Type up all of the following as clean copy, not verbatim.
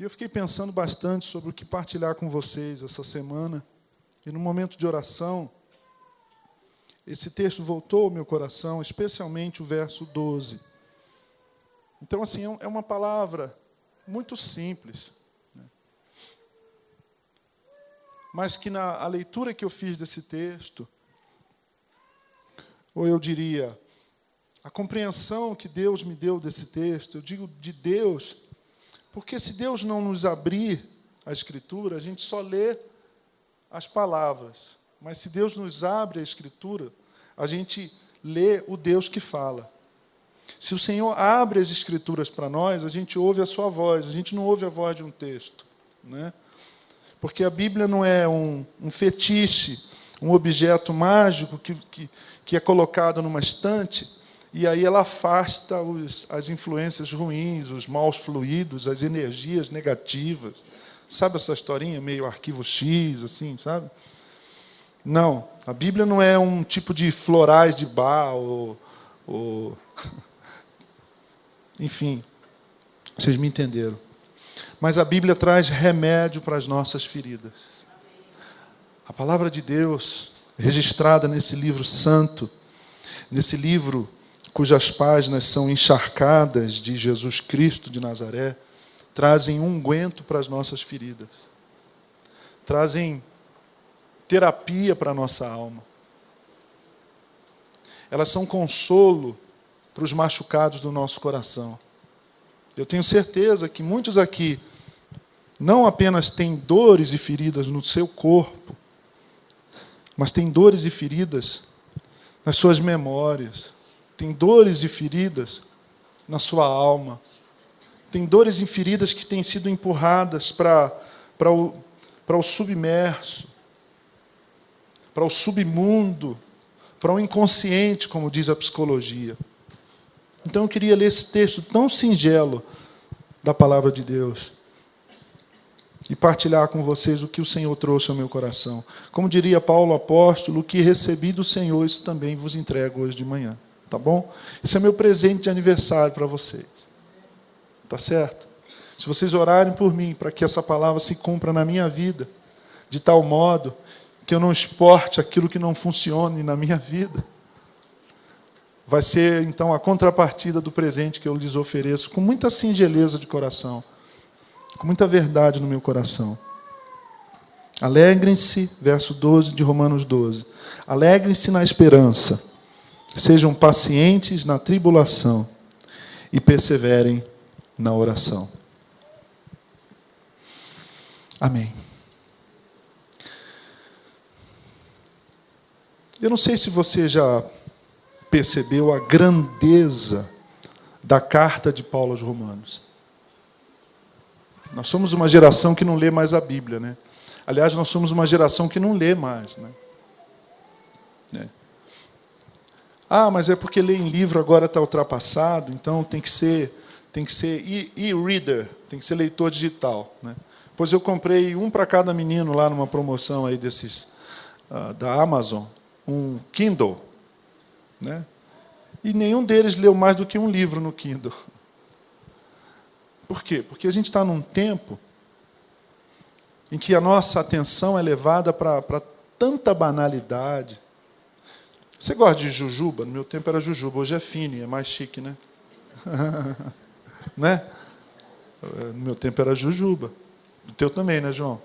eu fiquei pensando bastante sobre o que partilhar com vocês essa semana. E no momento de oração, esse texto voltou ao meu coração, especialmente o verso 12. Então, assim, é uma palavra muito simples, né? Mas que a leitura que eu fiz desse texto, ou eu diria, a compreensão que Deus me deu desse texto, eu digo de Deus, porque se Deus não nos abrir a Escritura, a gente só lê as palavras. Mas se Deus nos abre a Escritura, a gente lê o Deus que fala. Se o Senhor abre as Escrituras para nós, a gente ouve a sua voz, a gente não ouve a voz de um texto, né? Porque a Bíblia não é um fetiche, um objeto mágico que é colocado numa estante e aí ela afasta as influências ruins, os maus fluidos, as energias negativas. Sabe essa historinha meio arquivo X, assim, sabe? Não, a Bíblia não é um tipo de florais de bar ou... Enfim, vocês me entenderam. Mas a Bíblia traz remédio para as nossas feridas. A palavra de Deus, registrada nesse livro santo, nesse livro cujas páginas são encharcadas de Jesus Cristo de Nazaré, trazem unguento para as nossas feridas. Trazem terapia para a nossa alma. Elas são consolo para os machucados do nosso coração. Eu tenho certeza que muitos aqui não apenas têm dores e feridas no seu corpo, mas têm dores e feridas nas suas memórias, têm dores e feridas na sua alma, tem dores e feridas que têm sido empurradas para o submerso, para o submundo, para o inconsciente, como diz a psicologia. Então eu queria ler esse texto tão singelo da palavra de Deus e partilhar com vocês o que o Senhor trouxe ao meu coração. Como diria Paulo apóstolo, o que recebi do Senhor, isso também vos entrego hoje de manhã. Tá bom? Esse é meu presente de aniversário para vocês. Tá certo? Se vocês orarem por mim, para que essa palavra se cumpra na minha vida, de tal modo que eu não exporte aquilo que não funcione na minha vida, vai ser, então, a contrapartida do presente que eu lhes ofereço, com muita singeleza de coração, com muita verdade no meu coração. Alegrem-se, verso 12 de Romanos 12. Alegrem-se na esperança, sejam pacientes na tribulação e perseverem na oração. Amém. Eu não sei se você já percebeu a grandeza da carta de Paulo aos Romanos. Nós somos uma geração que não lê mais a Bíblia, né? Aliás, nós somos uma geração que não lê mais, né? Ah, mas é porque ler em livro agora está ultrapassado, então tem que ser e-reader, tem que ser leitor digital, né? Pois eu comprei um para cada menino lá numa promoção aí desses da Amazon, um Kindle, né? E nenhum deles leu mais do que um livro no Kindle. Por quê? Porque a gente está num tempo em que a nossa atenção é levada para tanta banalidade. Você gosta de jujuba? No meu tempo era jujuba, hoje é fine, é mais chique, né? Né? No meu tempo era jujuba. O teu também, né, João?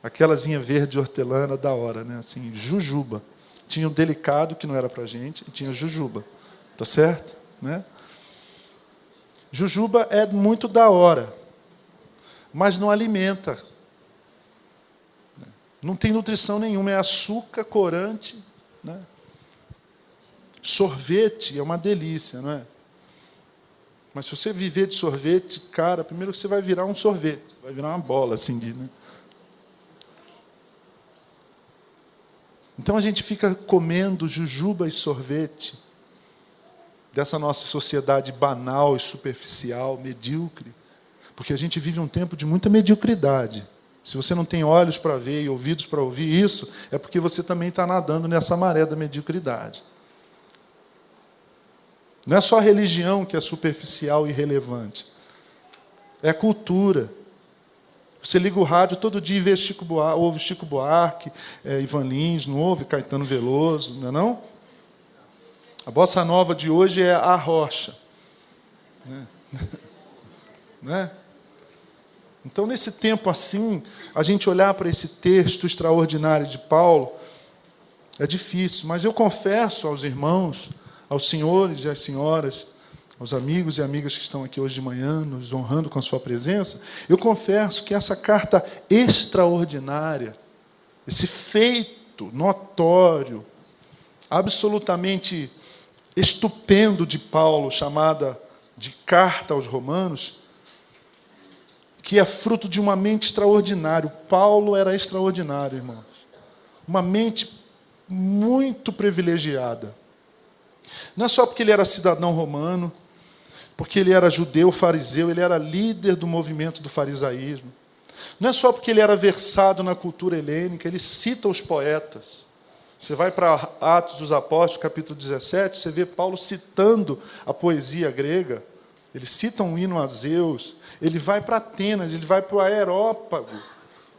Aquelazinha verde hortelã era da hora, né? Assim, jujuba. Tinha o delicado, que não era para gente, e tinha jujuba. Tá certo? Né? Jujuba é muito da hora, mas não alimenta. Não tem nutrição nenhuma, é açúcar, corante, né? Sorvete é uma delícia, não é? Mas se você viver de sorvete, cara, primeiro você vai virar um sorvete, vai virar uma bola, assim, né? Então a gente fica comendo jujuba e sorvete dessa nossa sociedade banal e superficial, medíocre, porque a gente vive um tempo de muita mediocridade. Se você não tem olhos para ver e ouvidos para ouvir isso, é porque você também está nadando nessa maré da mediocridade. Não é só a religião que é superficial e irrelevante. É a cultura. Você liga o rádio todo dia e vê ouve Chico Buarque, Ivan Lins, não ouve Caetano Veloso, não é não? A bossa nova de hoje é a rocha. Né? Né? Então, nesse tempo assim, a gente olhar para esse texto extraordinário de Paulo é difícil, mas eu confesso aos irmãos, aos senhores e às senhoras, aos amigos e amigas que estão aqui hoje de manhã, nos honrando com a sua presença, eu confesso que essa carta extraordinária, esse feito notório, absolutamente estupendo de Paulo, chamada de Carta aos Romanos, que é fruto de uma mente extraordinária. Paulo era extraordinário, irmãos. Uma mente muito privilegiada. Não é só porque ele era cidadão romano, porque ele era judeu, fariseu, ele era líder do movimento do farisaísmo. Não é só porque ele era versado na cultura helênica, ele cita os poetas. Você vai para Atos dos Apóstolos, capítulo 17, você vê Paulo citando a poesia grega. Ele cita um hino a Zeus. Ele vai para Atenas, ele vai para o Aerópago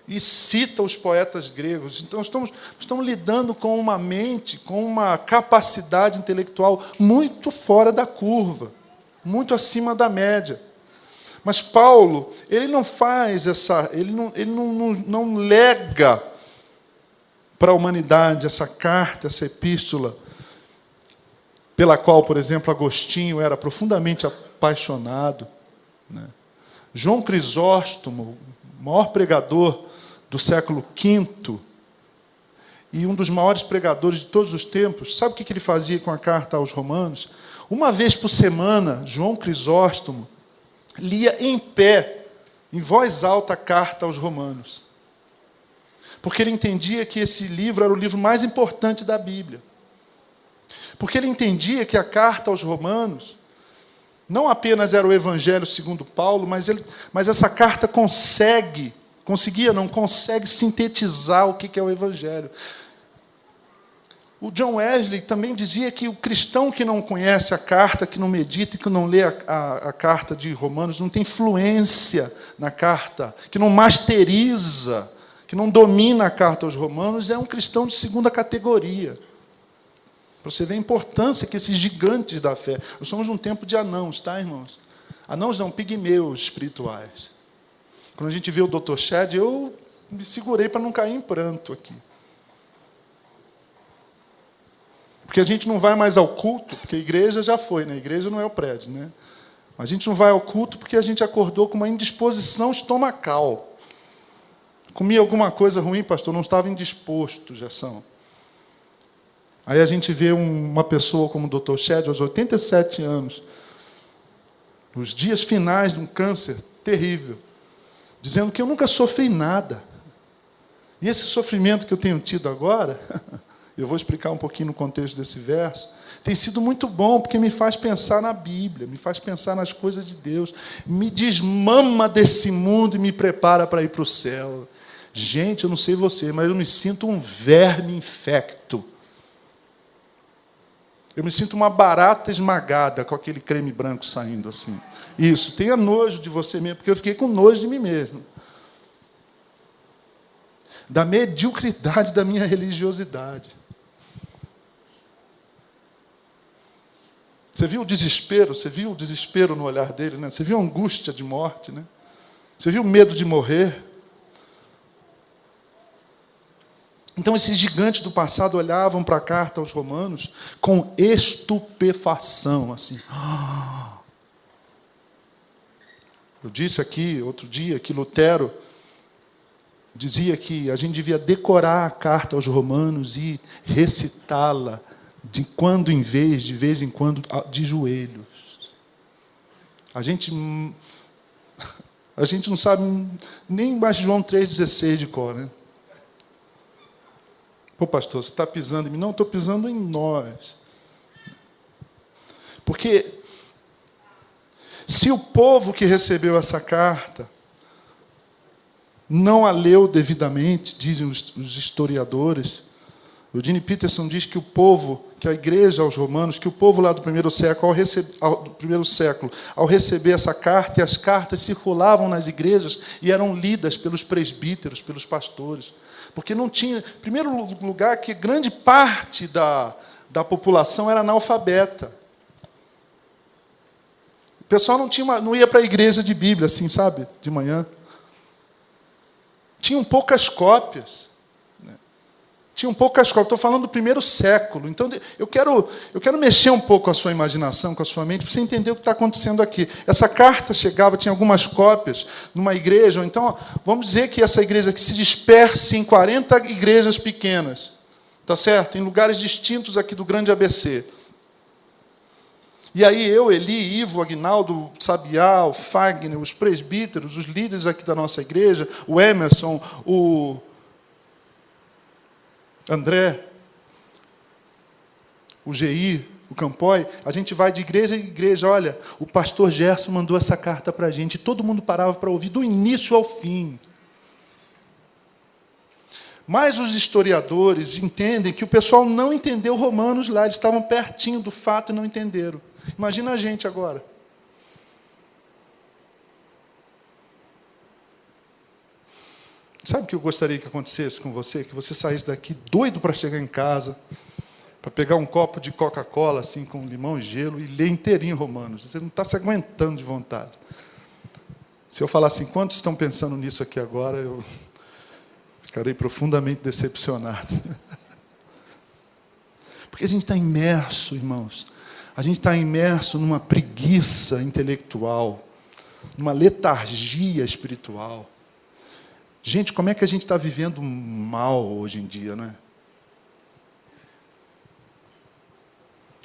e cita os poetas gregos. Então, estamos lidando com uma mente, com uma capacidade intelectual muito fora da curva, muito acima da média. Mas Paulo, ele não faz ele não lega para a humanidade essa carta, essa epístola, pela qual, por exemplo, Agostinho era profundamente apaixonado, né? João Crisóstomo, o maior pregador do século V e um dos maiores pregadores de todos os tempos, sabe o que ele fazia com a carta aos Romanos? Uma vez por semana, João Crisóstomo lia em pé, em voz alta, a carta aos Romanos. Porque ele entendia que esse livro era o livro mais importante da Bíblia. Porque ele entendia que a carta aos Romanos não apenas era o Evangelho segundo Paulo, mas essa carta consegue sintetizar o que é o Evangelho. O John Wesley também dizia que o cristão que não conhece a carta, que não medita e que não lê a carta de Romanos, não tem fluência na carta, que não masteriza, que não domina a carta aos Romanos, é um cristão de segunda categoria. Para você ver a importância que esses gigantes da fé... Nós somos um tempo de anãos, tá, irmãos? Anãos não, pigmeus espirituais. Quando a gente vê o Dr. Shedd, eu me segurei para não cair em pranto aqui. Porque a gente não vai mais ao culto, porque a igreja já foi, né? A igreja não é o prédio, né? A gente não vai ao culto porque a gente acordou com uma indisposição estomacal. Comia alguma coisa ruim, pastor, não estava indisposto, já são. Aí a gente vê uma pessoa como o Dr. Shedd, aos 87 anos, nos dias finais de um câncer terrível, dizendo que eu nunca sofri nada. E esse sofrimento que eu tenho tido agora, eu vou explicar um pouquinho no contexto desse verso, tem sido muito bom, porque me faz pensar na Bíblia, me faz pensar nas coisas de Deus, me desmama desse mundo e me prepara para ir para o céu. Gente, eu não sei você, mas eu me sinto um verme infecto. Eu me sinto uma barata esmagada com aquele creme branco saindo assim. Isso, tenha nojo de você mesmo, porque eu fiquei com nojo de mim mesmo. Da mediocridade da minha religiosidade. Você viu o desespero? Você viu o desespero no olhar dele, né? Você viu a angústia de morte, né? Você viu o medo de morrer? Então, esses gigantes do passado olhavam para a carta aos Romanos com estupefação, assim. Eu disse aqui, outro dia, que Lutero dizia que a gente devia decorar a carta aos Romanos e recitá-la de vez em quando, de joelhos. A gente não sabe nem mais João 3,16 de cor, né? Pô, pastor, você está pisando em mim? Não, estou pisando em nós. Porque se o povo que recebeu essa carta não a leu devidamente, dizem os historiadores, O Eugene Peterson diz que o povo, que a igreja aos romanos, que o povo lá do primeiro século, ao receber essa carta, e as cartas circulavam nas igrejas e eram lidas pelos presbíteros, pelos pastores. Porque não tinha... Em primeiro lugar, que grande parte da população era analfabeta. O pessoal não ia para a igreja de Bíblia, assim, sabe, de manhã. Tinham poucas cópias. Tinham poucas cópias. Estou falando do primeiro século. Então, eu quero mexer um pouco com a sua imaginação, com a sua mente, para você entender o que está acontecendo aqui. Essa carta chegava, tinha algumas cópias numa igreja, ou então, vamos dizer que essa igreja que se disperse em 40 igrejas pequenas, tá certo? Em lugares distintos aqui do grande ABC. E aí eu, Eli, Ivo, Aguinaldo, Sabiá, o Fagner, os presbíteros, os líderes aqui da nossa igreja, o Emerson, o André, o Geir, o Campoy, a gente vai de igreja em igreja. Olha, o pastor Gerson mandou essa carta para a gente, e todo mundo parava para ouvir, do início ao fim. Mas os historiadores entendem que o pessoal não entendeu Romanos lá, eles estavam pertinho do fato e não entenderam. Imagina a gente agora. Sabe o que eu gostaria que acontecesse com você? Que você saísse daqui doido para chegar em casa, para pegar um copo de Coca-Cola, assim, com limão e gelo, e ler inteirinho Romanos. Você não está se aguentando de vontade. Se eu falar assim, quantos estão pensando nisso aqui agora, eu ficarei profundamente decepcionado. Porque a gente está imerso, irmãos. A gente está imerso numa preguiça intelectual, numa letargia espiritual. Gente, como é que a gente está vivendo mal hoje em dia, não é?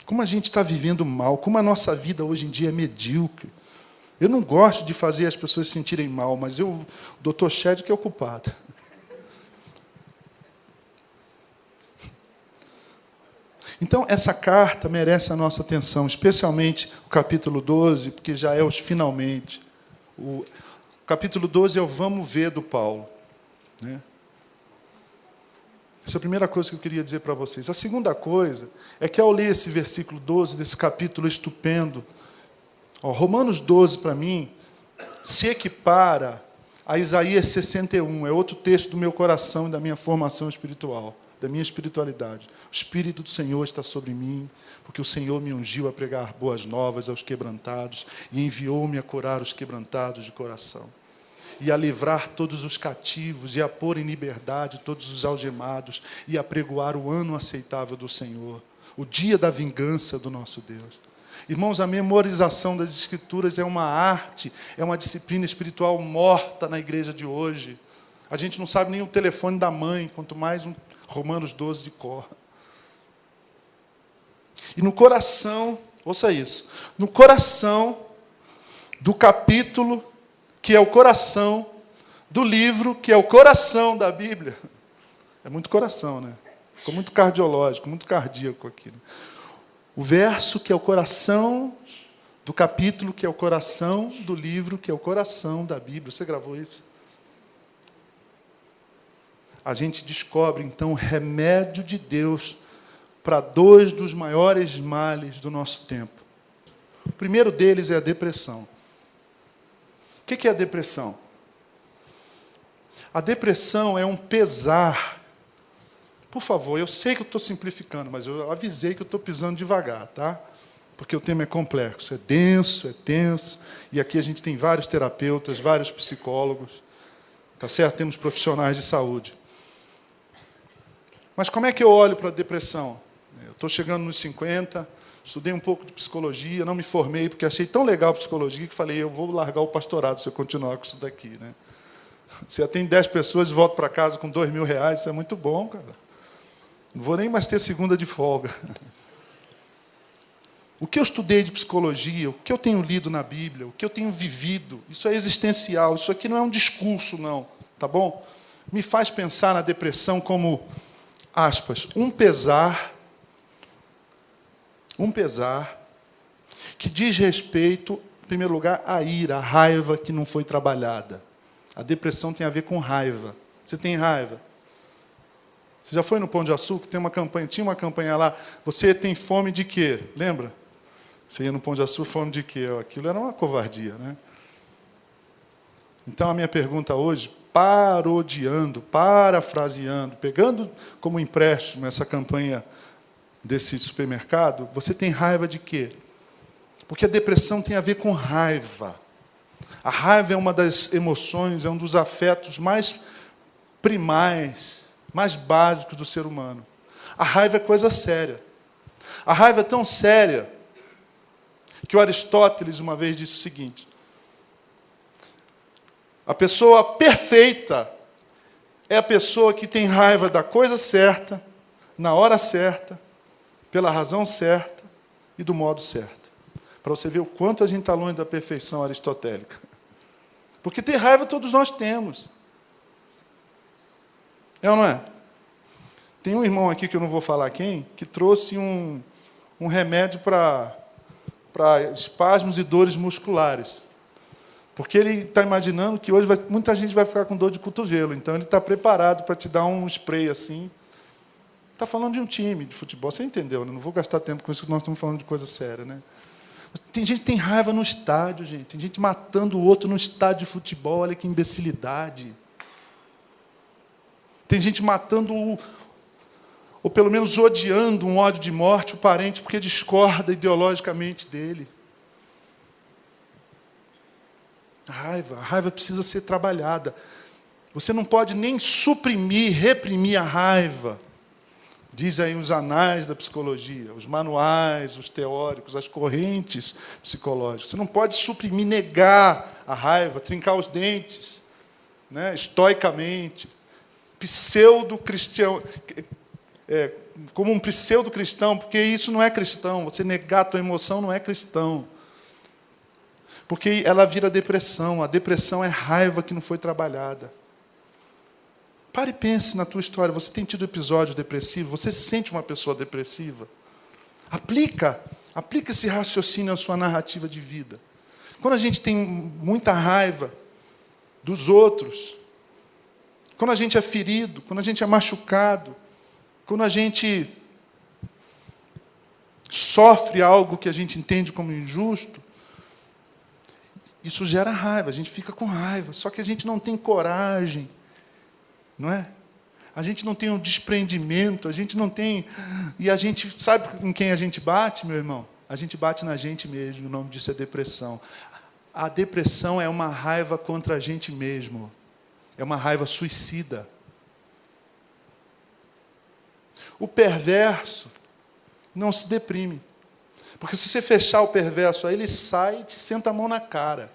Como a gente está vivendo mal, como a nossa vida hoje em dia é medíocre. Eu não gosto de fazer as pessoas se sentirem mal, mas o Dr. Shed que é o culpado. Então, essa carta merece a nossa atenção, especialmente o capítulo 12, porque já é os finalmente. O capítulo 12 é o vamos ver do Paulo. Né? Essa é a primeira coisa que eu queria dizer para vocês. A segunda coisa é que, ao ler esse versículo 12, desse capítulo estupendo, Romanos 12, para mim, se equipara a Isaías 61. É outro texto do meu coração e da minha formação espiritual, da minha espiritualidade. O Espírito do Senhor está sobre mim, porque o Senhor me ungiu a pregar boas novas aos quebrantados e enviou-me a curar os quebrantados de coração, e a livrar todos os cativos, e a pôr em liberdade todos os algemados, e a pregoar o ano aceitável do Senhor, o dia da vingança do nosso Deus. Irmãos, a memorização das Escrituras é uma arte, é uma disciplina espiritual morta na igreja de hoje. A gente não sabe nem o telefone da mãe, quanto mais um Romanos 12 de cor. E no coração, ouça isso, no coração do capítulo, que é o coração do livro, que é o coração da Bíblia. É muito coração, né? Ficou muito cardiológico, muito cardíaco aqui. O verso que é o coração do capítulo, que é o coração do livro, que é o coração da Bíblia. Você gravou isso? A gente descobre, então, o remédio de Deus para dois dos maiores males do nosso tempo. O primeiro deles é a depressão. O que é a depressão? A depressão é um pesar. Por favor, eu sei que eu estou simplificando, mas eu avisei que eu estou pisando devagar, tá? Porque o tema é complexo, é denso, é tenso, e aqui a gente tem vários terapeutas, vários psicólogos, tá certo? Temos profissionais de saúde. Mas como é que eu olho para a depressão? Eu estou chegando nos 50, estudei um pouco de psicologia, não me formei, porque achei tão legal a psicologia que falei, eu vou largar o pastorado se eu continuar com isso daqui. Né? Se eu tenho 10 pessoas e volto para casa com R$2.000, isso é muito bom, cara. Não vou nem mais ter segunda de folga. O que eu estudei de psicologia, o que eu tenho lido na Bíblia, o que eu tenho vivido, isso é existencial, isso aqui não é um discurso, não, tá bom? Me faz pensar na depressão como, aspas, um pesar que diz respeito, em primeiro lugar, à ira, à raiva que não foi trabalhada. A depressão tem a ver com raiva. Você tem raiva? Você já foi no Pão de Açúcar? Tinha uma campanha lá. Você tem fome de quê? Lembra? Você ia no Pão de Açúcar, fome de quê? Aquilo era uma covardia, né? Então, a minha pergunta hoje, parafraseando, pegando como empréstimo essa campanha desse supermercado, você tem raiva de quê? Porque a depressão tem a ver com raiva. A raiva é uma das emoções, é um dos afetos mais primais, mais básicos do ser humano. A raiva é coisa séria. A raiva é tão séria que o Aristóteles uma vez disse o seguinte: a pessoa perfeita é a pessoa que tem raiva da coisa certa, na hora certa, pela razão certa e do modo certo. Para você ver o quanto a gente está longe da perfeição aristotélica. Porque ter raiva todos nós temos. É ou não é? Tem um irmão aqui, que eu não vou falar quem, que trouxe um remédio para espasmos e dores musculares. Porque ele está imaginando que hoje muita gente vai ficar com dor de cotovelo. Então, ele está preparado para te dar um spray assim. Está falando de um time de futebol. Você entendeu, né? Não vou gastar tempo com isso, porque nós estamos falando de coisa séria, né? Tem gente que tem raiva no estádio, gente. Tem gente matando o outro no estádio de futebol. Olha que imbecilidade. Tem gente matando, ou pelo menos odiando, um ódio de morte, o parente, porque discorda ideologicamente dele. A raiva precisa ser trabalhada. Você não pode nem suprimir, reprimir a raiva. Diz aí os anais da psicologia, os manuais, os teóricos, as correntes psicológicas. Você não pode suprimir, negar a raiva, trincar os dentes, né, estoicamente, pseudo-cristão, como um pseudo-cristão, porque isso não é cristão. Você negar a tua emoção não é cristão. Porque ela vira depressão. A depressão é raiva que não foi trabalhada. Pare e pense na tua história. Você tem tido episódios depressivos? Você se sente uma pessoa depressiva? Aplica esse raciocínio à sua narrativa de vida. Quando a gente tem muita raiva dos outros, quando a gente é ferido, quando a gente é machucado, quando a gente sofre algo que a gente entende como injusto, isso gera raiva, a gente fica com raiva. Só que a gente não tem coragem, não é? A gente não tem um desprendimento, a gente não tem... E a gente, sabe em quem a gente bate, meu irmão? A gente bate na gente mesmo, o nome disso é depressão. A depressão é uma raiva contra a gente mesmo. É uma raiva suicida. O perverso não se deprime. Porque se você fechar o perverso, aí ele sai e te senta a mão na cara.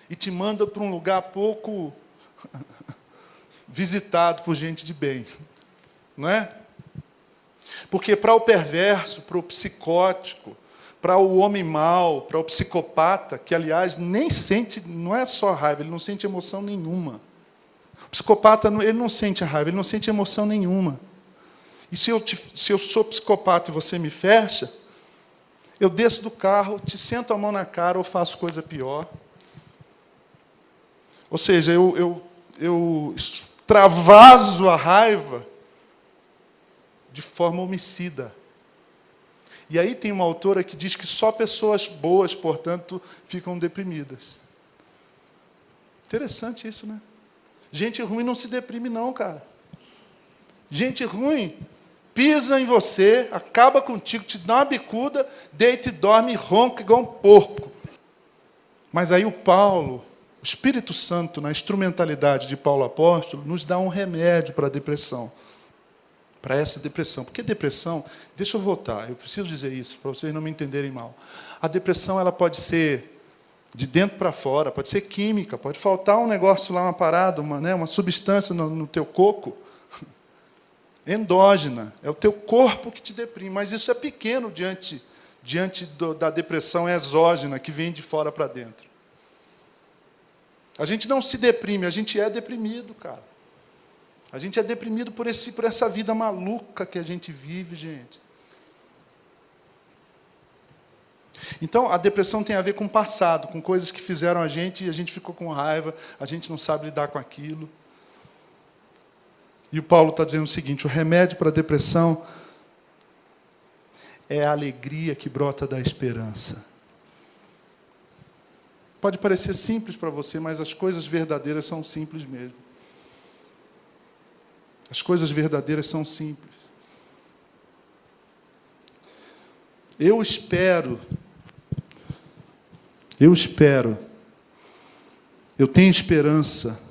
E te manda para um lugar pouco visitado por gente de bem. Não é? Porque para o perverso, para o psicótico, para o homem mau, para o psicopata, que, aliás, nem sente, não é só raiva, ele não sente emoção nenhuma. O psicopata, ele não sente a raiva, ele não sente emoção nenhuma. E se eu sou psicopata e você me fecha, eu desço do carro, te sento a mão na cara ou faço coisa pior. Ou seja, eu extravaso a raiva de forma homicida. E aí tem uma autora que diz que só pessoas boas, portanto, ficam deprimidas. Interessante isso, né? Gente ruim não se deprime, não, cara. Gente ruim pisa em você, acaba contigo, te dá uma bicuda, deita e dorme e ronca igual um porco. Mas aí o Espírito Santo, na instrumentalidade de Paulo Apóstolo, nos dá um remédio para a depressão. Para essa depressão. Porque depressão, deixa eu voltar, eu preciso dizer isso, para vocês não me entenderem mal. A depressão ela pode ser de dentro para fora, pode ser química, pode faltar um negócio lá, uma parada, uma substância no teu coco, endógena, é o teu corpo que te deprime, mas isso é pequeno diante da depressão exógena, que vem de fora para dentro. A gente não se deprime, a gente é deprimido, cara. A gente é deprimido por essa vida maluca que a gente vive, gente. Então, a depressão tem a ver com o passado, com coisas que fizeram a gente e a gente ficou com raiva, a gente não sabe lidar com aquilo. E o Paulo está dizendo o seguinte: o remédio para a depressão é a alegria que brota da esperança. Pode parecer simples para você, mas as coisas verdadeiras são simples mesmo. As coisas verdadeiras são simples. Eu espero, eu tenho esperança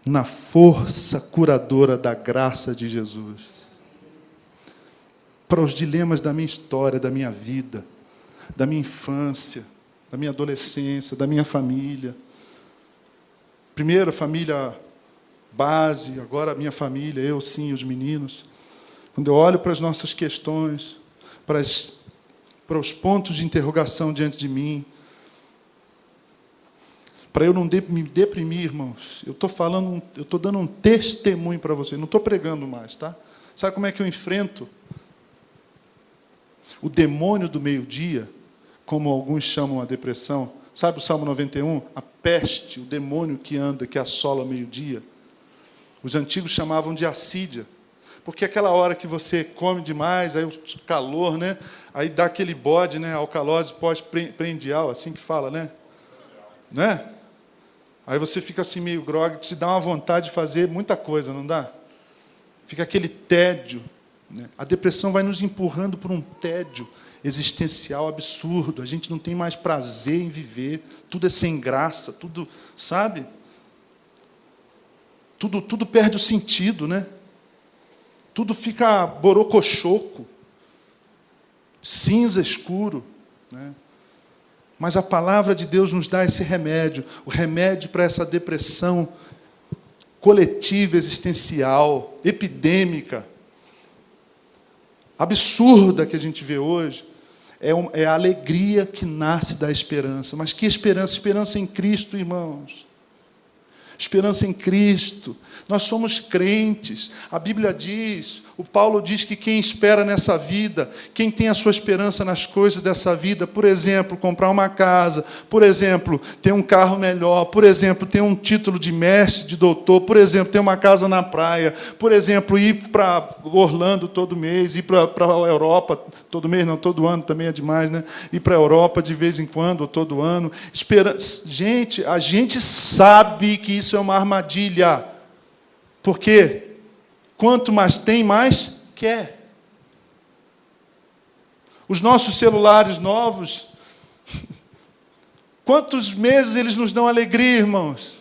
na força curadora da graça de Jesus. Para os dilemas da minha história, da minha vida, da minha infância, da minha adolescência, da minha família. Primeiro a família base, agora a minha família, eu sim, os meninos. Quando eu olho para as nossas questões, para os pontos de interrogação diante de mim, para eu não me deprimir, irmãos, eu estou dando um testemunho para vocês, não estou pregando mais, tá? Sabe como é que eu enfrento o demônio do meio-dia, como alguns chamam a depressão? Sabe o Salmo 91? A peste, o demônio que anda, que assola ao meio-dia. Os antigos chamavam de assídia, porque aquela hora que você come demais, aí o calor, né? Aí dá aquele bode, né? Alcalose pós-prendial, assim que fala, né? Né? Aí você fica assim meio grogue, te dá uma vontade de fazer muita coisa, não dá? Fica aquele tédio, né? A depressão vai nos empurrando por um tédio existencial absurdo. A gente não tem mais prazer em viver, tudo é sem graça, tudo, sabe? Tudo perde o sentido, né? Tudo fica borocochoco, cinza escuro, né? Mas a palavra de Deus nos dá esse remédio, o remédio para essa depressão coletiva, existencial, epidêmica, absurda que a gente vê hoje. É a alegria que nasce da esperança. Mas que esperança? Esperança em Cristo, irmãos. Esperança em Cristo. Nós somos crentes. A Bíblia diz, o Paulo diz que quem espera nessa vida, quem tem a sua esperança nas coisas dessa vida, por exemplo, comprar uma casa, por exemplo, ter um carro melhor, por exemplo, ter um título de mestre, de doutor, por exemplo, ter uma casa na praia, por exemplo, ir para Orlando todo mês, ir para a Europa todo mês, não, todo ano também é demais, né? Ir para a Europa de vez em quando, ou todo ano. Gente, a gente sabe que isso é uma armadilha. Porque quanto mais tem, mais quer. Os nossos celulares novos, quantos meses eles nos dão alegria, irmãos?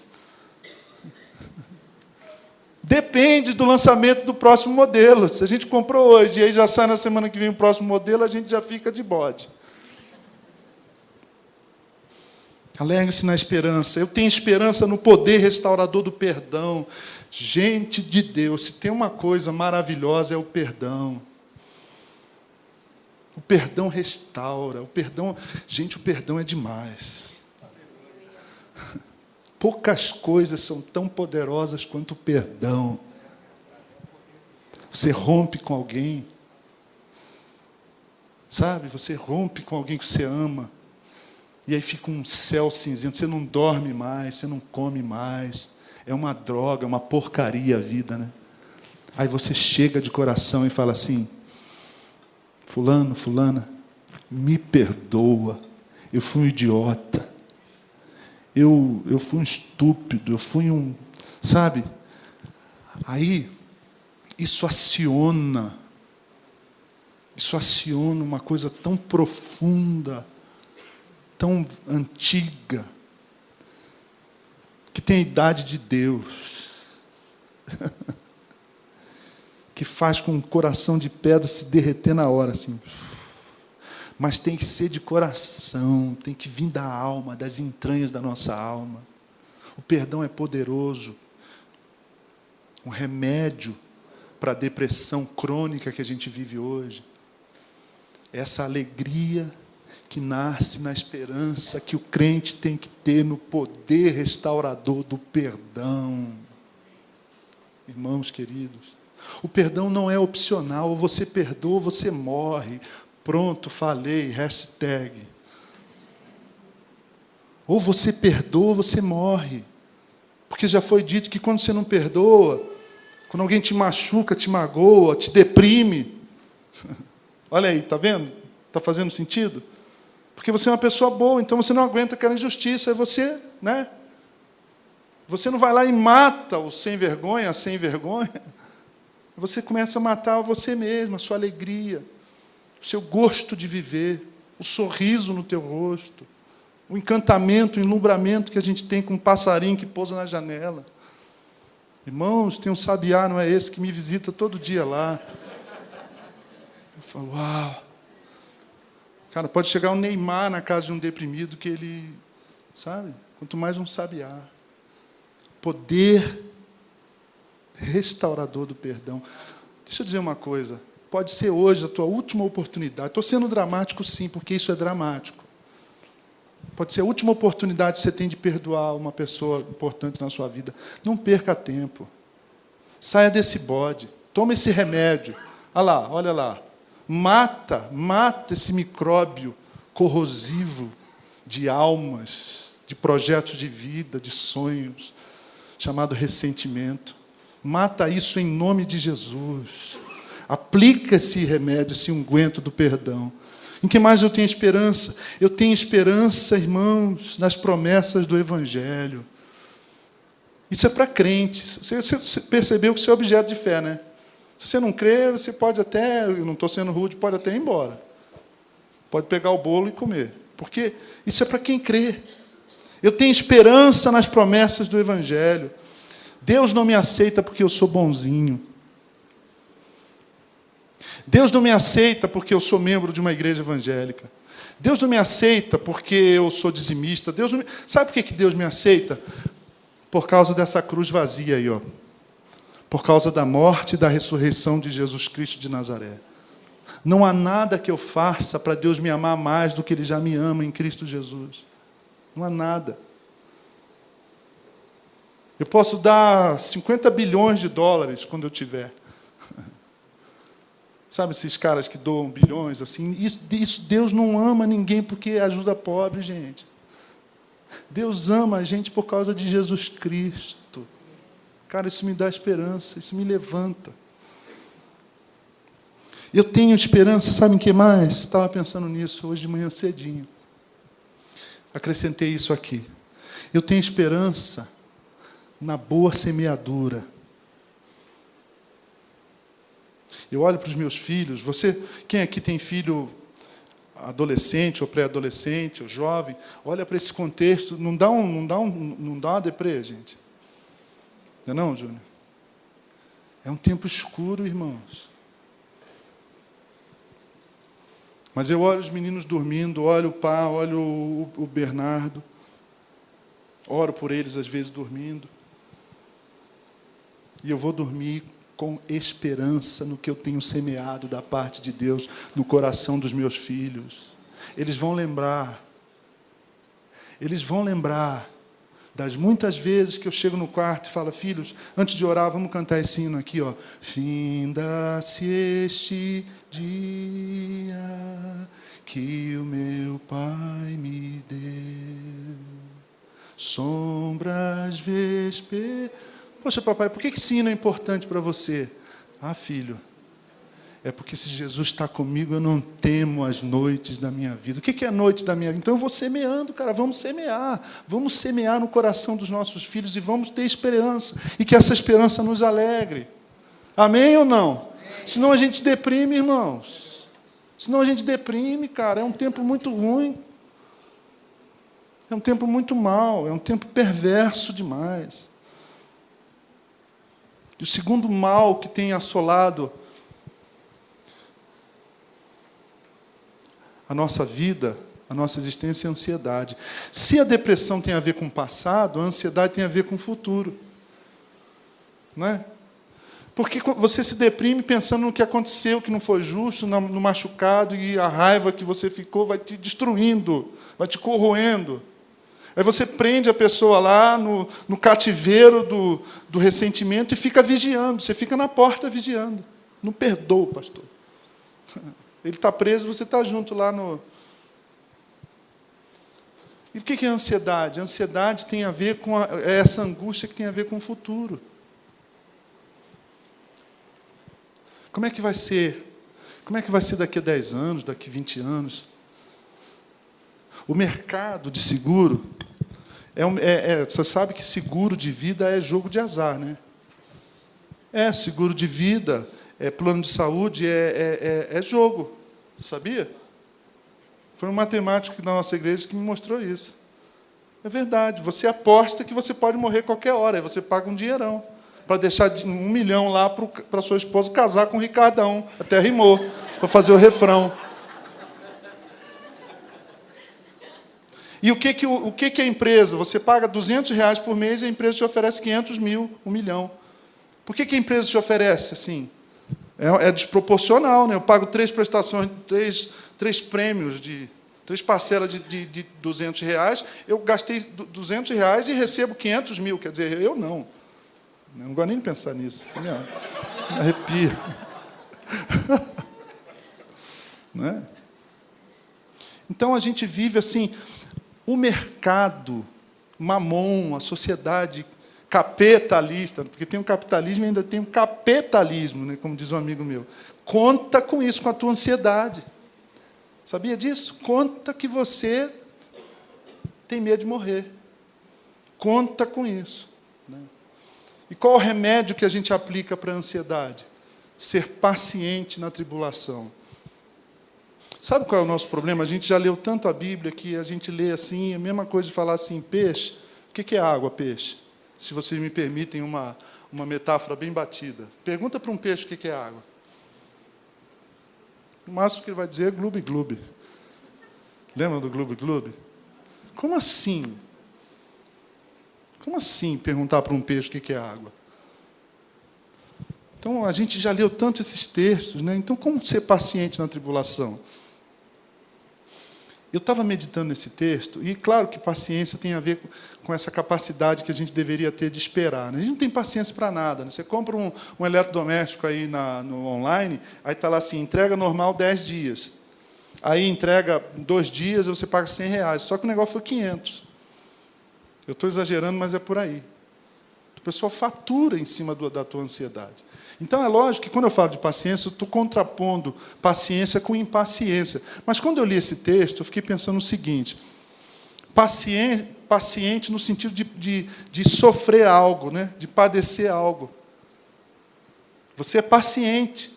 Depende do lançamento do próximo modelo. Se a gente comprou hoje e aí já sai na semana que vem o próximo modelo, a gente já fica de bode. Alegre-se na esperança. Eu tenho esperança no poder restaurador do perdão. Gente de Deus, se tem uma coisa maravilhosa é o perdão. O perdão restaura. O perdão é demais. Poucas coisas são tão poderosas quanto o perdão. Você rompe com alguém, sabe? Você rompe com alguém que você ama. E aí fica um céu cinzento, você não dorme mais, você não come mais. É uma droga, uma porcaria a vida, né? Aí você chega de coração e fala assim: fulano, fulana, me perdoa, eu fui um idiota, eu fui um estúpido, eu fui um... Sabe? Aí, isso aciona uma coisa tão profunda, tão antiga, que tem a idade de Deus, que faz com o coração de pedra se derreter na hora, assim. Mas tem que ser de coração, tem que vir da alma, das entranhas da nossa alma. O perdão é poderoso, um remédio para a depressão crônica que a gente vive hoje. Essa alegria que nasce na esperança que o crente tem que ter no poder restaurador do perdão. Irmãos queridos, o perdão não é opcional. Ou você perdoa ou você morre. Pronto, falei, hashtag. Ou você perdoa ou você morre. Porque já foi dito que quando você não perdoa, quando alguém te machuca, te magoa, te deprime, olha aí, está vendo? Está fazendo sentido? Porque você é uma pessoa boa, então você não aguenta aquela injustiça, aí você, né? Você não vai lá e mata o sem vergonha, a sem vergonha. Você começa a matar você mesmo, a sua alegria, o seu gosto de viver, o sorriso no teu rosto, o encantamento, o enlumbramento que a gente tem com um passarinho que pousa na janela. Irmãos, tem um sabiá, não é esse, que me visita todo dia lá. Eu falo, uau! Cara, pode chegar um Neymar na casa de um deprimido que ele, sabe? Quanto mais um sabiá. Poder restaurador do perdão. Deixa eu dizer uma coisa. Pode ser hoje a tua última oportunidade. Estou sendo dramático, sim, porque isso é dramático. Pode ser a última oportunidade que você tem de perdoar uma pessoa importante na sua vida. Não perca tempo. Saia desse bode. Toma esse remédio. Olha lá, olha lá. Mata esse micróbio corrosivo de almas, de projetos de vida, de sonhos, chamado ressentimento. Mata isso em nome de Jesus. Aplica esse remédio, esse unguento do perdão. Em que mais eu tenho esperança? Eu tenho esperança, irmãos, nas promessas do Evangelho. Isso é para crentes. Você percebeu que você é objeto de fé, né? Se você não crê, você pode até, eu não estou sendo rude, pode até ir embora. Pode pegar o bolo e comer. Porque isso é para quem crê. Eu tenho esperança nas promessas do Evangelho. Deus não me aceita porque eu sou bonzinho. Deus não me aceita porque eu sou membro de uma igreja evangélica. Deus não me aceita porque eu sou dizimista. Sabe por que Deus me aceita? Por causa dessa cruz vazia aí, ó. Por causa da morte e da ressurreição de Jesus Cristo de Nazaré. Não há nada que eu faça para Deus me amar mais do que Ele já me ama em Cristo Jesus. Não há nada. Eu posso dar 50 bilhões de dólares quando eu tiver. Sabe esses caras que doam bilhões, assim? Isso Deus não ama ninguém porque ajuda pobre, gente. Deus ama a gente por causa de Jesus Cristo. Cara, isso me dá esperança, isso me levanta. Eu tenho esperança, sabe em que mais? Estava pensando nisso hoje de manhã cedinho. Acrescentei isso aqui. Eu tenho esperança na boa semeadura. Eu olho para os meus filhos. Quem aqui tem filho adolescente, ou pré-adolescente, ou jovem, olha para esse contexto. Não dá uma deprê, gente. Não, Júnior? É um tempo escuro, irmãos. Mas eu olho os meninos dormindo, olho o Pá, olho o Bernardo, oro por eles, às vezes, dormindo. E eu vou dormir com esperança no que eu tenho semeado da parte de Deus no coração dos meus filhos. Eles vão lembrar das muitas vezes que eu chego no quarto e falo, filhos, antes de orar, vamos cantar esse hino aqui, ó. Finda-se este dia que o meu Pai me deu, sombras vesper. Poxa, papai, por que esse hino é importante para você? Ah, filho, é porque se Jesus está comigo, eu não temo as noites da minha vida. O que é a noite da minha vida? Então eu vou semeando, cara, vamos semear no coração dos nossos filhos e vamos ter esperança, e que essa esperança nos alegre. Amém ou não? Senão a gente deprime, irmãos. Senão a gente deprime, cara, é um tempo muito ruim. É um tempo muito mau, é um tempo perverso demais. E o segundo mal que tem assolado a nossa vida, a nossa existência é a ansiedade. Se a depressão tem a ver com o passado, a ansiedade tem a ver com o futuro. Não é? Porque você se deprime pensando no que aconteceu, que não foi justo, no machucado, e a raiva que você ficou vai te destruindo, vai te corroendo. Aí você prende a pessoa lá no cativeiro do ressentimento e fica vigiando. Você fica na porta vigiando. Não perdoa, pastor. Ele está preso, você está junto lá no... E o que é ansiedade? A ansiedade tem a ver com essa angústia que tem a ver com o futuro. Como é que vai ser? Como é que vai ser daqui a 10 anos, daqui a 20 anos? O mercado de seguro, você sabe que seguro de vida é jogo de azar, né? Seguro de vida, plano de saúde, é jogo, sabia? Foi um matemático da nossa igreja que me mostrou isso. É verdade, você aposta que você pode morrer qualquer hora, aí você paga um dinheirão para deixar 1 milhão lá para sua esposa casar com o Ricardão, até rimou, para fazer o refrão. E o que é a empresa? Você paga R$200 por mês e a empresa te oferece 500 mil, 1 milhão. Por que a empresa te oferece assim? É desproporcional, né? Eu pago 3 prestações, 3 prêmios, 3 parcelas de R$200, eu gastei R$200 e recebo 500 mil. Quer dizer, eu não. Eu não gosto nem de pensar nisso. Assim, me arrepia. Não é? Então, a gente vive assim, o mercado, mamon, a sociedade capitalista, porque tem o capitalismo e ainda tem o capitalismo, né, como diz um amigo meu. Conta com isso, com a tua ansiedade. Sabia disso? Conta que você tem medo de morrer. Conta com isso. Né? E qual o remédio que a gente aplica para a ansiedade? Ser paciente na tribulação. Sabe qual é o nosso problema? A gente já leu tanto a Bíblia que a gente lê assim, a mesma coisa de falar assim, peixe. O que é água, peixe? Se vocês me permitem uma metáfora bem batida. Pergunta para um peixe o que é água. O máximo que ele vai dizer é gloob-gloob. Lembra do gloob-gloob? Como assim? Como assim perguntar para um peixe o que é água? Então, a gente já leu tanto esses textos, né? Então, como ser paciente na tribulação? Eu estava meditando nesse texto, e claro que paciência tem a ver com essa capacidade que a gente deveria ter de esperar. Né? A gente não tem paciência para nada. Né? Você compra um eletrodoméstico aí no online, aí está lá assim, entrega normal 10 dias. Aí entrega 2 dias, você paga R$100. Só que o negócio foi 500. Eu estou exagerando, mas é por aí. O pessoal fatura em cima da tua ansiedade. Então, é lógico que, quando eu falo de paciência, eu estou contrapondo paciência com impaciência. Mas, quando eu li esse texto, eu fiquei pensando no seguinte, paciente no sentido de sofrer algo, né? De padecer algo. Você é paciente.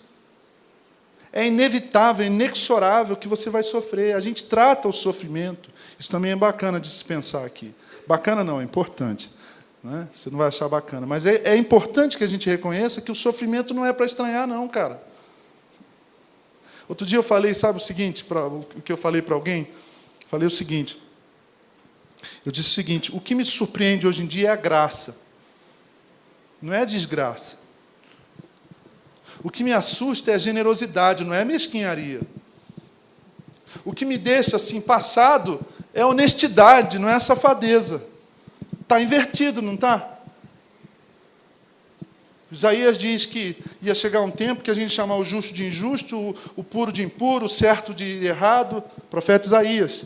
É inevitável, é inexorável que você vai sofrer. A gente trata o sofrimento. Isso também é bacana de se pensar aqui. Bacana não, é importante. Né? Você não vai achar bacana. Mas é importante que a gente reconheça que o sofrimento não é para estranhar, não, cara. Outro dia eu falei, sabe o seguinte, o que eu falei para alguém? Falei o seguinte. Eu disse o seguinte, o que me surpreende hoje em dia é a graça. Não é a desgraça. O que me assusta é a generosidade, não é a mesquinharia. O que me deixa assim passado é a honestidade, não é a safadeza. Está invertido, não está? Isaías diz que ia chegar um tempo que a gente ia chamar o justo de injusto, o puro de impuro, o certo de errado. Profeta Isaías,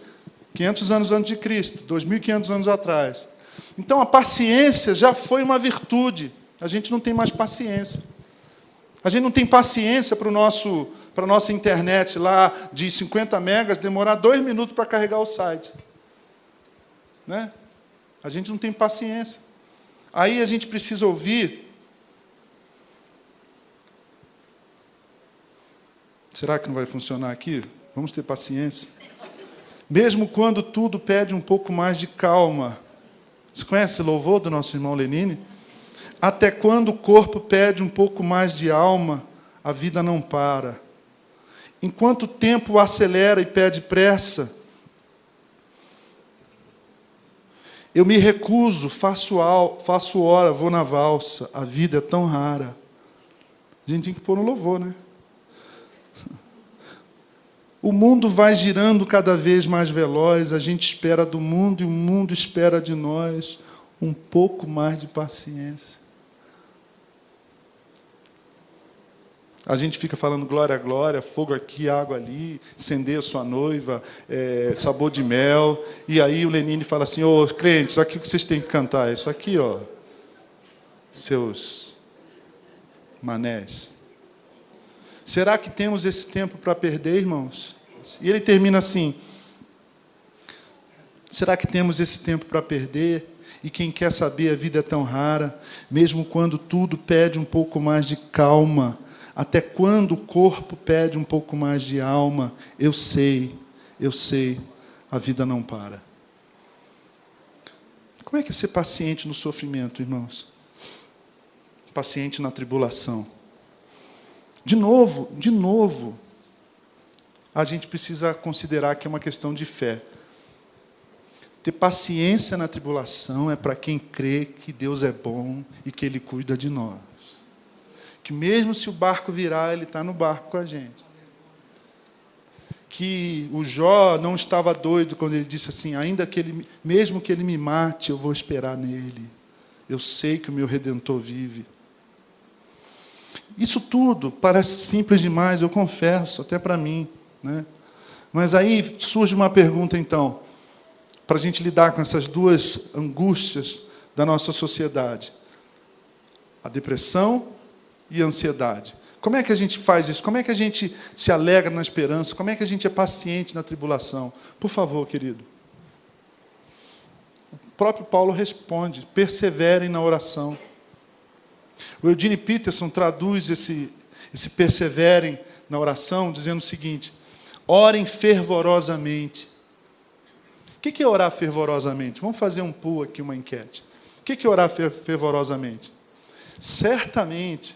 500 anos antes de Cristo, 2.500 anos atrás. Então, a paciência já foi uma virtude. A gente não tem mais paciência. A gente não tem paciência para a nossa internet lá de 50 megas demorar 2 minutos para carregar o site. Né? A gente não tem paciência. Aí a gente precisa ouvir. Será que não vai funcionar aqui? Vamos ter paciência. Mesmo quando tudo pede um pouco mais de calma. Você conhece o louvor do nosso irmão Lenine? Até quando o corpo pede um pouco mais de alma, a vida não para. Enquanto o tempo acelera e pede pressa, eu me recuso, faço hora, vou na valsa. A vida é tão rara. A gente tem que pôr no louvor, né? O mundo vai girando cada vez mais veloz. A gente espera do mundo e o mundo espera de nós um pouco mais de paciência. A gente fica falando glória, glória, fogo aqui, água ali, acender a sua noiva, sabor de mel. E aí o Lenine fala assim, ô crentes, aqui o que vocês têm que cantar? Isso aqui, ó, seus manés. Será que temos esse tempo para perder, irmãos? E ele termina assim, será que temos esse tempo para perder? E quem quer saber, a vida é tão rara, mesmo quando tudo pede um pouco mais de calma, até quando o corpo pede um pouco mais de alma, eu sei, a vida não para. Como é que é ser paciente no sofrimento, irmãos? Paciente na tribulação. De novo, a gente precisa considerar que é uma questão de fé. Ter paciência na tribulação é para quem crê que Deus é bom e que Ele cuida de nós. Que mesmo se o barco virar, Ele está no barco com a gente. Que o Jó não estava doido quando ele disse assim, mesmo que ele me mate, eu vou esperar nele. Eu sei que o meu Redentor vive. Isso tudo parece simples demais, eu confesso, até para mim, né? Mas aí surge uma pergunta, então, para a gente lidar com essas duas angústias da nossa sociedade. A depressão e a ansiedade. Como é que a gente faz isso? Como é que a gente se alegra na esperança? Como é que a gente é paciente na tribulação? Por favor, querido. O próprio Paulo responde, perseverem na oração. O Eugene Peterson traduz esse perseverem na oração dizendo o seguinte, orem fervorosamente. O que é orar fervorosamente? Vamos fazer um pull aqui, uma enquete. O que é orar fervorosamente? Certamente,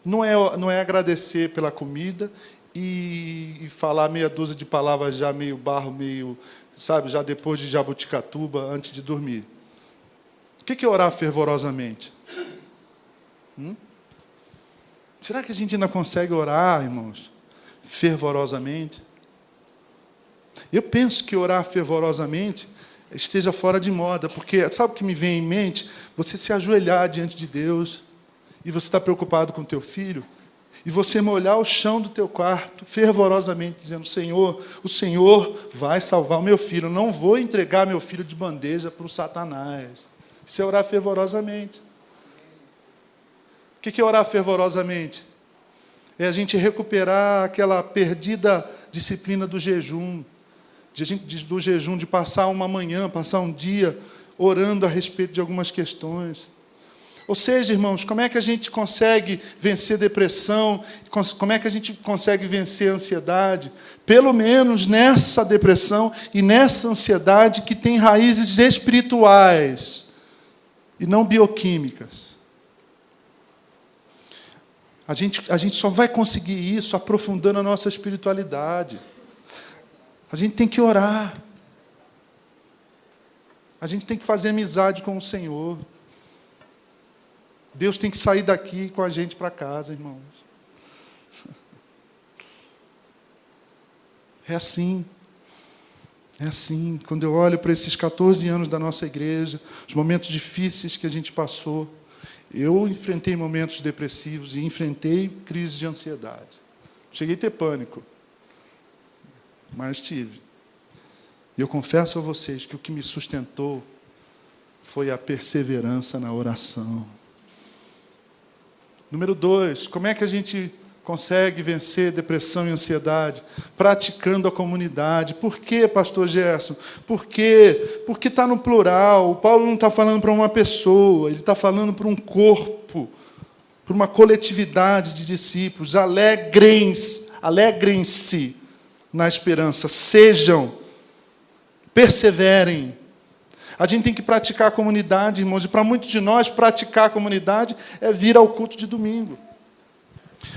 não é agradecer pela comida e falar meia dúzia de palavras já meio barro, meio, sabe, já depois de Jabuticatuba, antes de dormir. O que é orar fervorosamente? Será que a gente ainda consegue orar, irmãos, fervorosamente? Eu penso que orar fervorosamente esteja fora de moda, porque sabe o que me vem em mente? Você se ajoelhar diante de Deus, e você está preocupado com o teu filho, e você molhar o chão do teu quarto, fervorosamente, dizendo, Senhor, o Senhor vai salvar o meu filho, eu não vou entregar meu filho de bandeja para o Satanás. Isso é orar fervorosamente. O que é orar fervorosamente? É a gente recuperar aquela perdida disciplina do jejum, de passar uma manhã, passar um dia orando a respeito de algumas questões. Ou seja, irmãos, como é que a gente consegue vencer depressão? Como é que a gente consegue vencer a ansiedade? Pelo menos nessa depressão e nessa ansiedade que tem raízes espirituais e não bioquímicas. A gente só vai conseguir isso aprofundando a nossa espiritualidade. A gente tem que orar. A gente tem que fazer amizade com o Senhor. Deus tem que sair daqui com a gente para casa, irmãos. É assim. É assim. Quando eu olho para esses 14 anos da nossa igreja, os momentos difíceis que a gente passou, eu enfrentei momentos depressivos e enfrentei crises de ansiedade. Cheguei a ter pânico, mas tive. E eu confesso a vocês que o que me sustentou foi a perseverança na oração. Número 2, como é que a gente consegue vencer depressão e ansiedade? Praticando a comunidade. Por quê, pastor Gerson? Por quê? Porque está no plural. O Paulo não está falando para uma pessoa, ele está falando para um corpo, para uma coletividade de discípulos. Alegrem-se na esperança, perseverem. A gente tem que praticar a comunidade, irmãos, e para muitos de nós, praticar a comunidade é vir ao culto de domingo.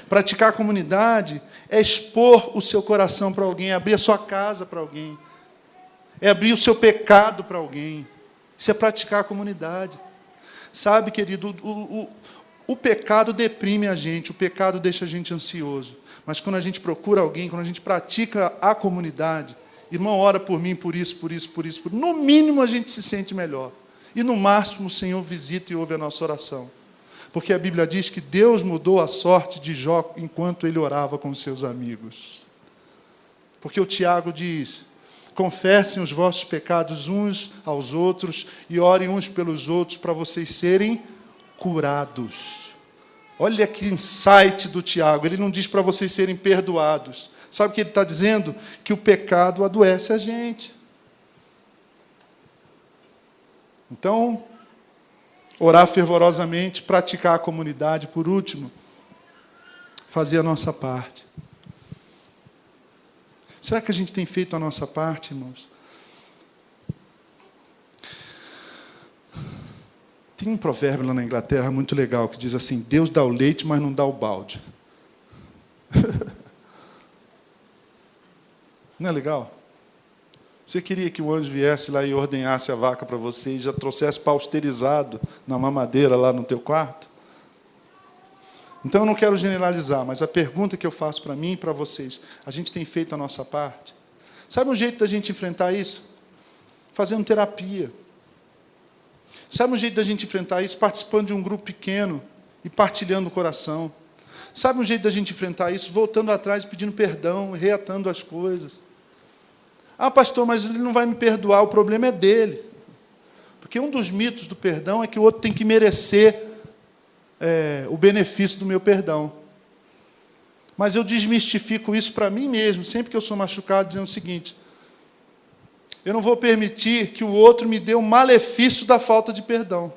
Praticar a comunidade é expor o seu coração para alguém, é abrir a sua casa para alguém, é abrir o seu pecado para alguém. Isso é praticar a comunidade. Sabe, querido, o pecado deprime a gente, o pecado deixa a gente ansioso. Mas quando a gente procura alguém, quando a gente pratica a comunidade, irmão, ora por mim, por isso. No mínimo, a gente se sente melhor. E, no máximo, o Senhor visita e ouve a nossa oração. Porque a Bíblia diz que Deus mudou a sorte de Jó enquanto ele orava com os seus amigos. Porque o Tiago diz: confessem os vossos pecados uns aos outros e orem uns pelos outros para vocês serem curados. Olha que insight do Tiago. Ele não diz para vocês serem perdoados. Sabe o que ele está dizendo? Que o pecado adoece a gente. Então, orar fervorosamente, praticar a comunidade. Por último, fazer a nossa parte. Será que a gente tem feito a nossa parte, irmãos? Tem um provérbio lá na Inglaterra muito legal que diz assim: Deus dá o leite, mas não dá o balde. Não é legal? Você queria que o anjo viesse lá e ordenhasse a vaca para você e já trouxesse pasteurizado na mamadeira lá no teu quarto? Então, eu não quero generalizar, mas a pergunta que eu faço para mim e para vocês: a gente tem feito a nossa parte? Sabe um jeito da gente enfrentar isso? Fazendo terapia. Sabe um jeito da gente enfrentar isso? Participando de um grupo pequeno e partilhando o coração. Sabe um jeito da gente enfrentar isso? Voltando atrás e pedindo perdão, reatando as coisas. Ah, pastor, mas ele não vai me perdoar, o problema é dele. Porque um dos mitos do perdão é que o outro tem que merecer o benefício do meu perdão. Mas eu desmistifico isso para mim mesmo, sempre que eu sou machucado, dizendo o seguinte: eu não vou permitir que o outro me dê o malefício da falta de perdão.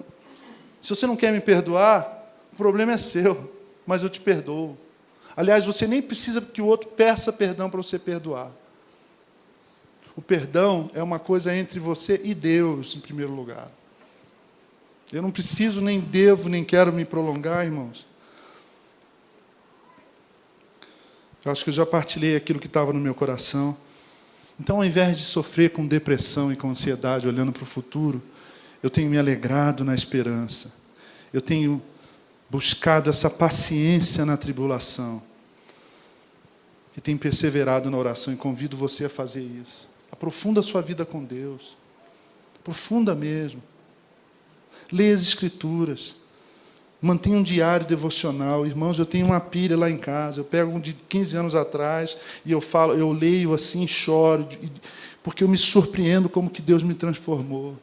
Se você não quer me perdoar, o problema é seu, mas eu te perdoo. Aliás, você nem precisa que o outro peça perdão para você perdoar. O perdão é uma coisa entre você e Deus, em primeiro lugar. Eu não preciso, nem devo, nem quero me prolongar, irmãos. Eu acho que eu já partilhei aquilo que estava no meu coração. Então, ao invés de sofrer com depressão e com ansiedade, olhando para o futuro, eu tenho me alegrado na esperança. Eu tenho buscado essa paciência na tribulação. E tenho perseverado na oração, e convido você a fazer isso. Aprofunda a sua vida com Deus. Aprofunda mesmo. Leia as Escrituras. Mantenha um diário devocional. Irmãos, eu tenho uma pilha lá em casa. Eu pego um de 15 anos atrás e eu leio assim, choro, porque eu me surpreendo como que Deus me transformou.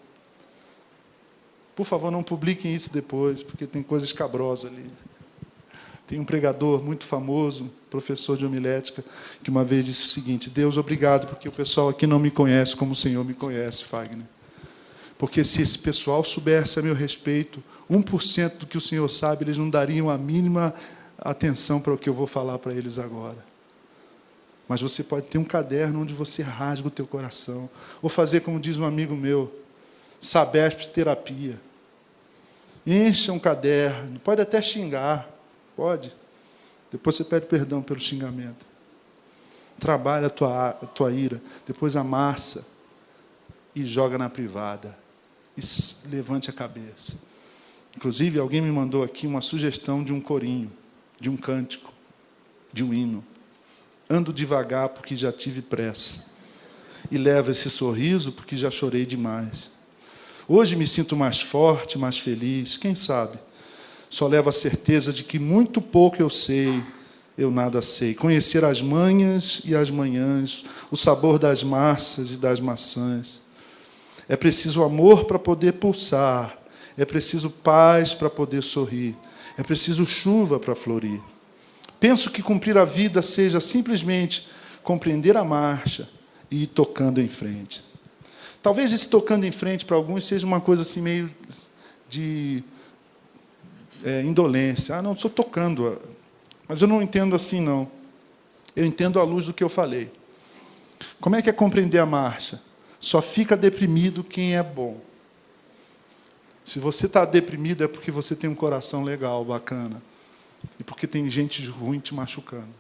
Por favor, não publiquem isso depois, porque tem coisa escabrosa ali. Tem um pregador muito famoso, professor de homilética, que uma vez disse o seguinte: Deus, obrigado, porque o pessoal aqui não me conhece como o Senhor me conhece, Fagner. Porque se esse pessoal soubesse a meu respeito 1% do que o Senhor sabe, eles não dariam a mínima atenção para o que eu vou falar para eles agora. Mas você pode ter um caderno onde você rasga o teu coração. Ou fazer como diz um amigo meu, Sabesp terapia. Encha um caderno, pode até xingar, pode. Depois você pede perdão pelo xingamento. Trabalha a tua ira, depois amassa e joga na privada. E levante a cabeça. Inclusive, alguém me mandou aqui uma sugestão de um corinho, de um cântico, de um hino. Ando devagar porque já tive pressa. E levo esse sorriso porque já chorei demais. Hoje me sinto mais forte, mais feliz. Quem sabe? Só levo a certeza de que muito pouco eu sei, eu nada sei. Conhecer as manhas e as manhãs, o sabor das massas e das maçãs. É preciso amor para poder pulsar. É preciso paz para poder sorrir. É preciso chuva para florir. Penso que cumprir a vida seja simplesmente compreender a marcha e ir tocando em frente. Talvez esse tocando em frente para alguns seja uma coisa assim meio de indolência. Ah, não, estou tocando. Mas eu não entendo assim, não. Eu entendo à luz do que eu falei. Como é que é compreender a marcha? Só fica deprimido quem é bom. Se você está deprimido é porque você tem um coração legal, bacana. E porque tem gente ruim te machucando.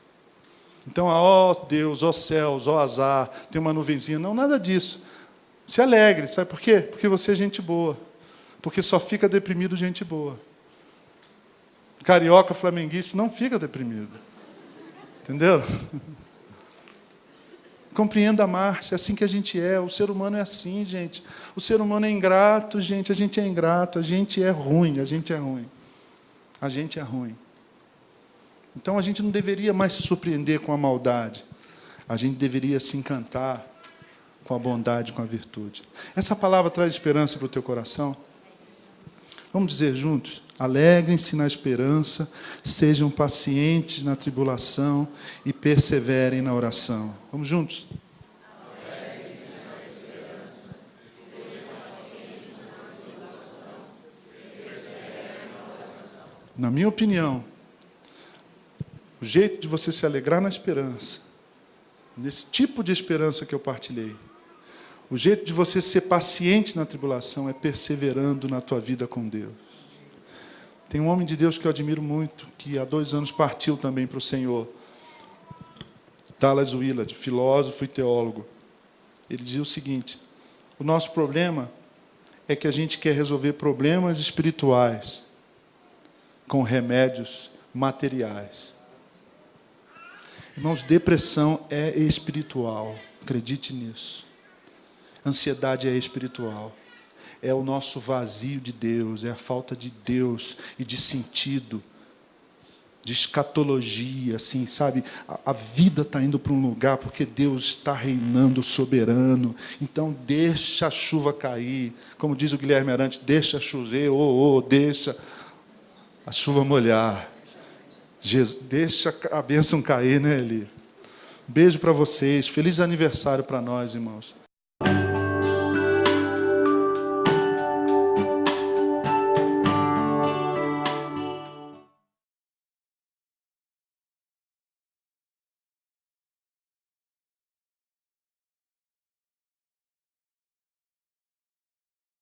Então, ó Deus, ó céus, ó azar, tem uma nuvenzinha. Não, nada disso. Se alegre, sabe por quê? Porque você é gente boa. Porque só fica deprimido gente boa. Carioca, flamenguista, não fica deprimido. Entendeu? Compreenda a marcha, é assim que a gente é. O ser humano é assim, gente. O ser humano é ingrato, gente. A gente é ingrato, a gente é ruim, a gente é ruim. A gente é ruim. Então a gente não deveria mais se surpreender com a maldade. A gente deveria se encantar com a bondade, com a virtude. Essa palavra traz esperança para o teu coração? Vamos dizer juntos? Alegrem-se na esperança, sejam pacientes na tribulação e perseverem na oração. Vamos juntos? Alegrem-se na esperança, sejam pacientes na tribulação e perseverem na oração. Na minha opinião, o jeito de você se alegrar na esperança, nesse tipo de esperança que eu partilhei, o jeito de você ser paciente na tribulação é perseverando na tua vida com Deus. Tem um homem de Deus que eu admiro muito, que há 2 anos partiu também para o Senhor. Dallas Willard, filósofo e teólogo. Ele dizia o seguinte: o nosso problema é que a gente quer resolver problemas espirituais com remédios materiais. Irmãos, depressão é espiritual. Acredite nisso. Ansiedade é espiritual. É o nosso vazio de Deus, é a falta de Deus e de sentido, de escatologia, assim, sabe? A vida está indo para um lugar porque Deus está reinando soberano. Então, deixa a chuva cair. Como diz o Guilherme Arantes, deixa chover, deixa a chuva molhar. Deixa a bênção cair, né, Eli? Beijo para vocês. Feliz aniversário para nós, irmãos.